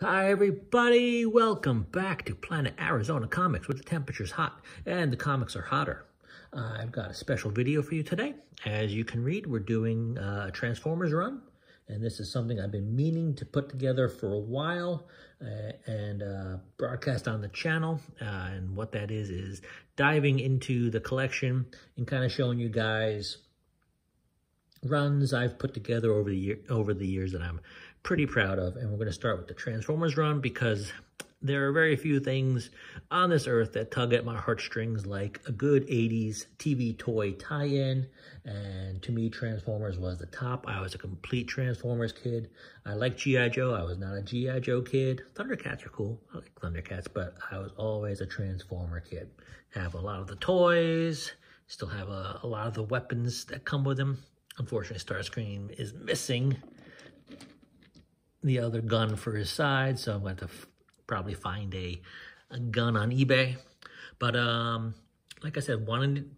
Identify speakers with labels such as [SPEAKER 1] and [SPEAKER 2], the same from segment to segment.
[SPEAKER 1] Hi everybody, welcome back to Planet Arizona Comics, where the temperature's hot and the comics are hotter. I've got a special video for you today. As you can read, we're doing a Transformers run, and this is something I've been meaning to put together for a while and broadcast on the channel. And what that is diving into the collection and kind of showing you guys runs I've put together over the years that I'm pretty proud of. And we're going to start with the Transformers run because there are very few things on this earth that tug at my heartstrings like a good 80s TV toy tie-in. And to me, Transformers was the top. I was a complete Transformers kid. I like G.I. Joe. I was not a G.I. Joe kid. Thundercats are cool. I like Thundercats, but I was always a Transformer kid. Have a lot of the toys. Still have a lot of the weapons that come with them. Unfortunately, Starscream is missing the other gun for his side, so I'm going to probably find a gun on eBay. But like I said,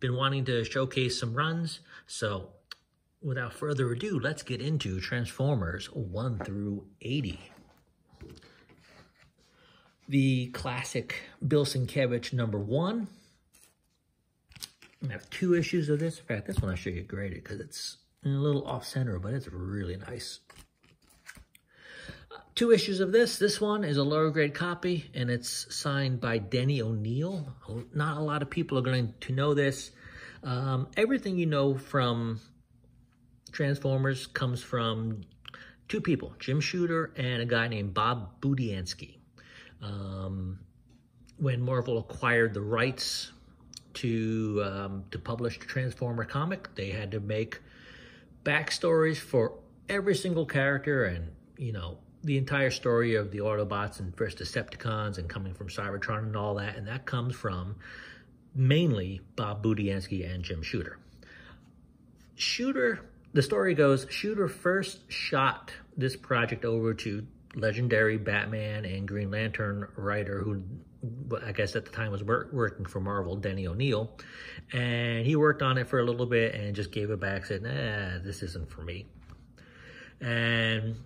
[SPEAKER 1] been wanting to showcase some runs. So without further ado, let's get into Transformers 1 through 80. The classic Bill Sienkiewicz #1. I have 2 issues of this. In fact, this one I should get graded because it's a little off-center, but it's really nice. 2 issues of this. This one is a lower grade copy, and it's signed by Denny O'Neil. Not a lot of people are going to know this. Everything you know from Transformers comes from 2 people, Jim Shooter and a guy named Bob Budiansky. When Marvel acquired the rights to publish the Transformer comic, they had to make backstories for every single character, and you know, the entire story of the Autobots and first Decepticons and coming from Cybertron and all that, and that comes from mainly Bob Budiansky and Jim Shooter. The story goes, Shooter first shot this project over to legendary Batman and Green Lantern writer who I guess at the time was working for Marvel, Denny O'Neil, and he worked on it for a little bit and just gave it back, said, nah, this isn't for me. And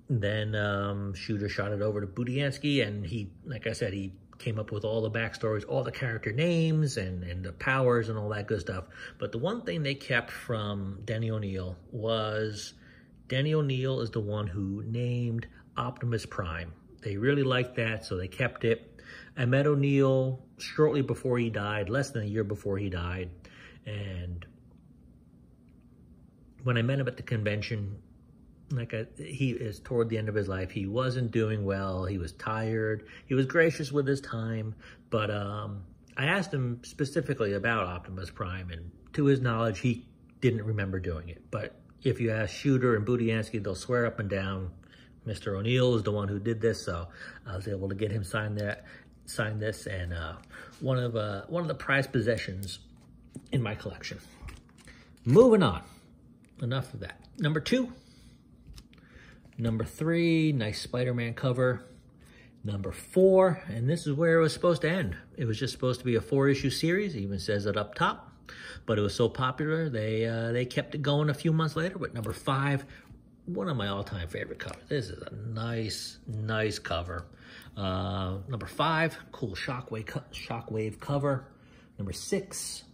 [SPEAKER 1] then Shooter shot it over to Budiansky, and he, like I said, he came up with all the backstories, all the character names, and the powers and all that good stuff. But the one thing they kept from Denny O'Neil was Denny O'Neil is the one who named Optimus Prime. They really liked that, so they kept it. I met O'Neil shortly before he died, less than a year before he died. And when I met him at the convention, he is toward the end of his life. He wasn't doing well. He was tired. He was gracious with his time. But I asked him specifically about Optimus Prime, and to his knowledge, he didn't remember doing it. But if you ask Shooter and Budiansky, they'll swear up and down Mr. O'Neil is the one who did this. So I was able to get him sign this, and one of the prized possessions in my collection. Moving on. Enough of that. Number 2. Number 3, nice Spider-Man cover. Number 4, and this is where it was supposed to end. It was just supposed to be a 4-issue series. It even says it up top. But it was so popular, they kept it going a few months later with number 5. One of my all-time favorite covers. This is a nice cover. Number 5, cool Shockwave cover. Number 6,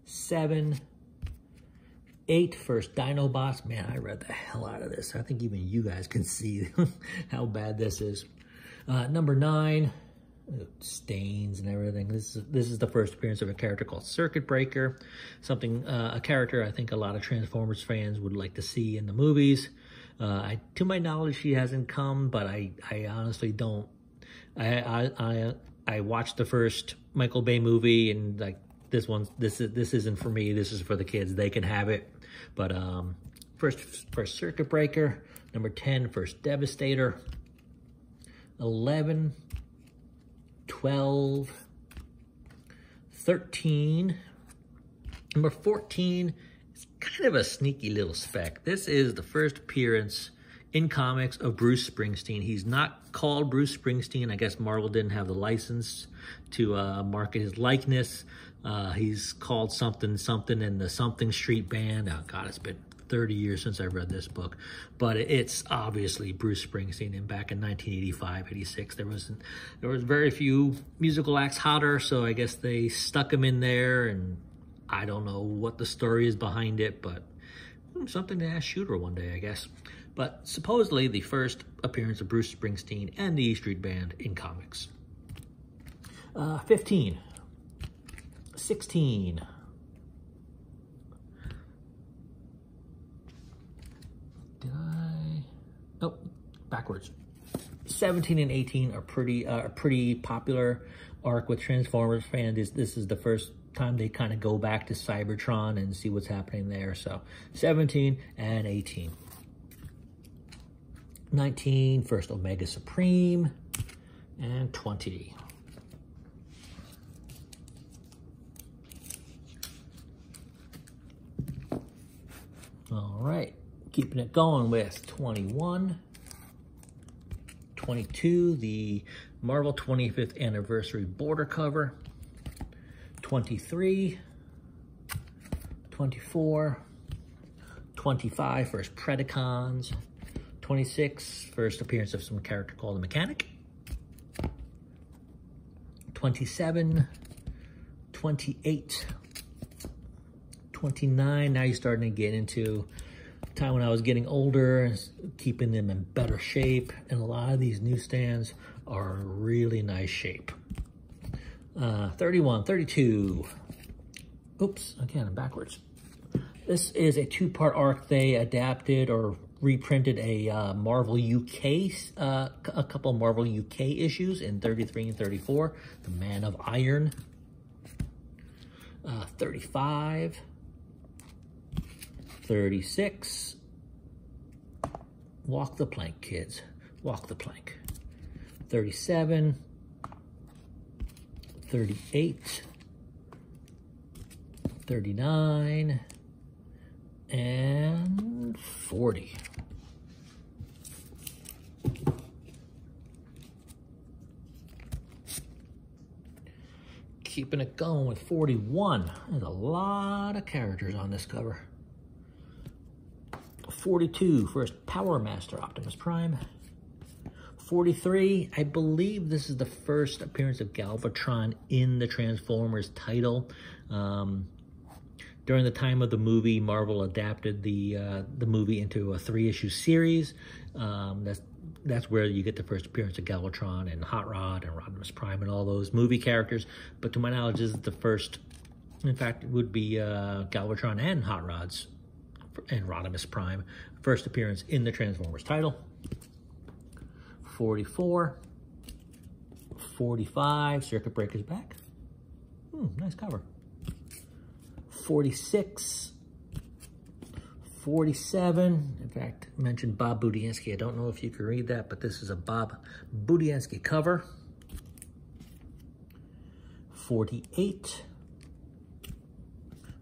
[SPEAKER 1] 7, 8, first Dinobots. Man, I read the hell out of this. I think even you guys can see how bad this is. Number 9, stains and everything. This is the first appearance of a character called Circuit Breaker. A character I think a lot of Transformers fans would like to see in the movies. To my knowledge, she hasn't come, but I honestly don't. I watched the first Michael Bay movie, and like this isn't for me. This is for the kids. They can have it. But first Circuit Breaker. Number 10, first Devastator. 11, 12, 13. Number 14 is kind of a sneaky little speck. This is the first appearance in comics of Bruce Springsteen. He's not called Bruce Springsteen. I guess Marvel didn't have the license to market his likeness. He's called something in the Something Street Band. Oh God, it's been 30 years since I read this book, but it's obviously Bruce Springsteen. And back in 1985, 86, there was very few musical acts hotter, so I guess they stuck him in there, and I don't know what the story is behind it, but something to ask Shooter one day, I guess. But supposedly the first appearance of Bruce Springsteen and the E Street Band in comics. 15. 16. Nope, backwards. 17 and 18 are pretty popular arc with Transformers fans. This is the first time they kind of go back to Cybertron and see what's happening there. So 17 and 18. 19, first Omega Supreme, and 20. All right, keeping it going with 21. 22, the Marvel 25th Anniversary border cover. 23, 24, 25, first Predacons. 26, first appearance of some character called the Mechanic. 27, 28, 29, now you're starting to get into time when I was getting older, keeping them in better shape, and a lot of these newsstands are really nice shape. 31, 32, oops, again, I'm backwards. This is a two-part arc. They adapted or reprinted a Marvel UK, a couple of Marvel UK issues in 33 and 34, The Man of Iron. 35, 36, walk the plank, kids, walk the plank. 37, 38, 39, and 40. Keeping it going with 41. There's a lot of characters on this cover. 42, first Power Master Optimus Prime. 43, I believe this is the first appearance of Galvatron in the Transformers title. During the time of the movie, Marvel adapted the movie into a 3-issue series. That's where you get the first appearance of Galvatron and Hot Rod and Rodimus Prime and all those movie characters. But to my knowledge, this is the first. In fact, it would be Galvatron and Hot Rod's and Rodimus Prime first appearance in the Transformers title. 44, 45, Circuit Breaker's back. Nice cover. 46, 47, in fact, I mentioned Bob Budiansky. I don't know if you can read that, but this is a Bob Budiansky cover. 48,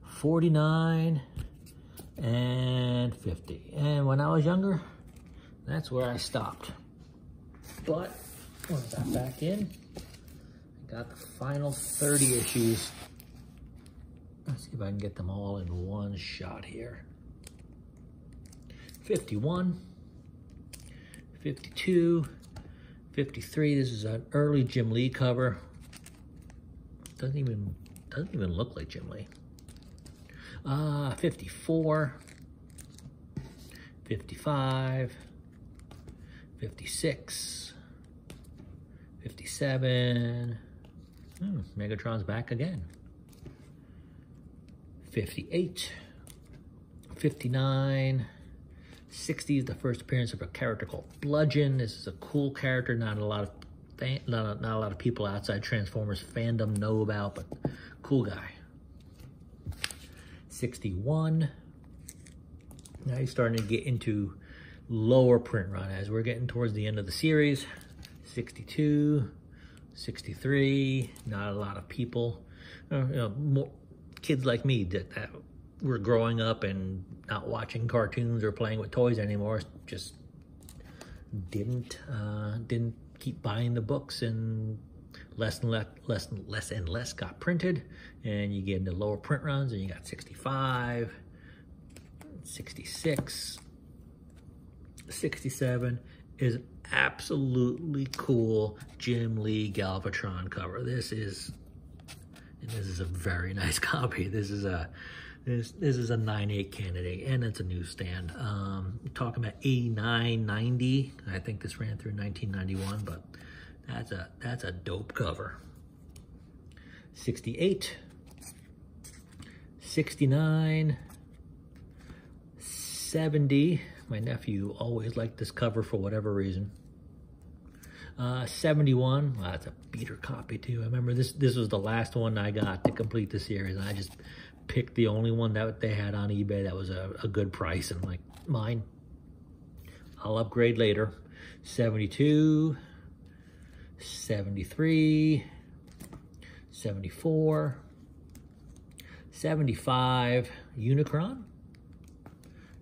[SPEAKER 1] 49, and 50. And when I was younger, that's where I stopped. But when I got back in, I got the final 30 issues. Let's see if I can get them all in one shot here. 51, 52, 53. This is an early Jim Lee cover. Doesn't even look like Jim Lee. 54, 55, 56, 57. Megatron's back again. 58, 59, 60 is the first appearance of a character called Bludgeon. This is a cool character, not a lot of people outside Transformers fandom know about, but cool guy. 61. Now you're starting to get into lower print run as we're getting towards the end of the series. 62, 63, not a lot of people. More kids like me that were growing up and not watching cartoons or playing with toys anymore, just didn't keep buying the books, and less and less got printed, and you get into lower print runs, and you got 65, 66, 67 is absolutely cool Jim Lee Galvatron cover. This is a very nice copy. This is a 9.8 candidate, and it's a newsstand. Talking about 89, 90. I think this ran through 1991, but that's a dope cover. 68, 69, 70. My nephew always liked this cover for whatever reason. 71, well, that's a beater copy too. I remember this was the last one I got to complete the series, and I just picked the only one that they had on eBay that was a good price, and I'm like, mine. I'll upgrade later. 72, 73, 74, 75, Unicron,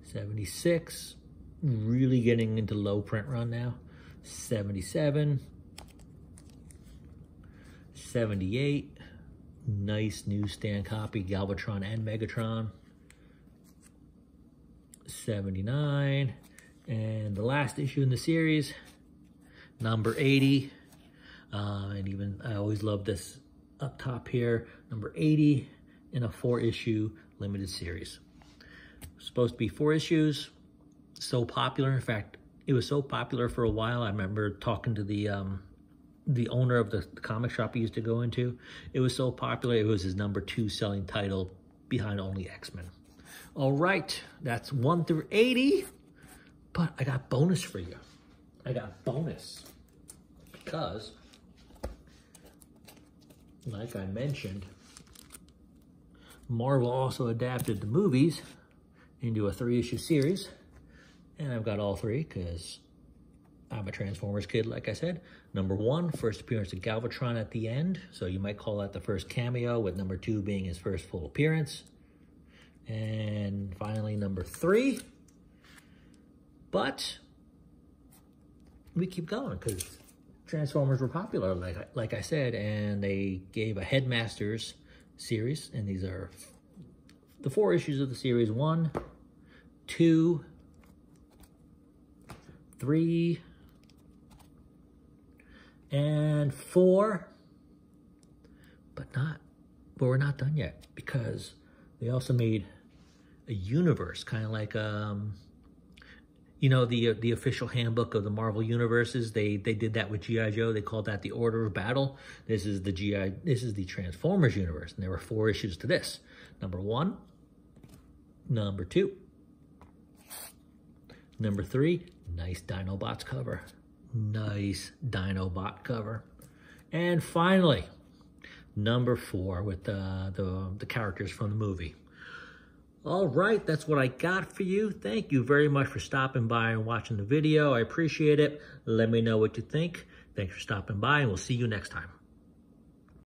[SPEAKER 1] 76, really getting into low print run now, 77, 78, nice newsstand copy, Galvatron and Megatron, 79, and the last issue in the series, number 80, and even I always love this up top here, number 80 in a 4-issue limited series. Supposed to be 4 issues, so popular. In fact, it was so popular for a while. I remember talking to the owner of the comic shop he used to go into. It was so popular, it was his number 2 selling title behind only X-Men. All right, that's 1 through 80, but I got bonus for you. I got bonus because, like I mentioned, Marvel also adapted the movies into a 3-issue series, and I've got all 3 because I'm a Transformers kid, like I said. Number 1, first appearance of Galvatron at the end, so you might call that the first cameo, with number 2 being his first full appearance. And finally, number 3. But we keep going because Transformers were popular, like I said, and they gave a Headmasters series, and these are the 4 issues of the series: 1, 2, 3, and 4. But we're not done yet, because they also made a universe, kind of like you know, the official handbook of the Marvel universes. They did that with G.I. Joe. They called that the Order of Battle. This is the Transformers universe, and there were 4 issues to this. Number 1, number 2, number 3. Nice Dinobots cover. Nice Dinobot cover. And finally, number 4 with the characters from the movie. All right, that's what I got for you. Thank you very much for stopping by and watching the video. I appreciate it. Let me know what you think. Thanks for stopping by, and we'll see you next time.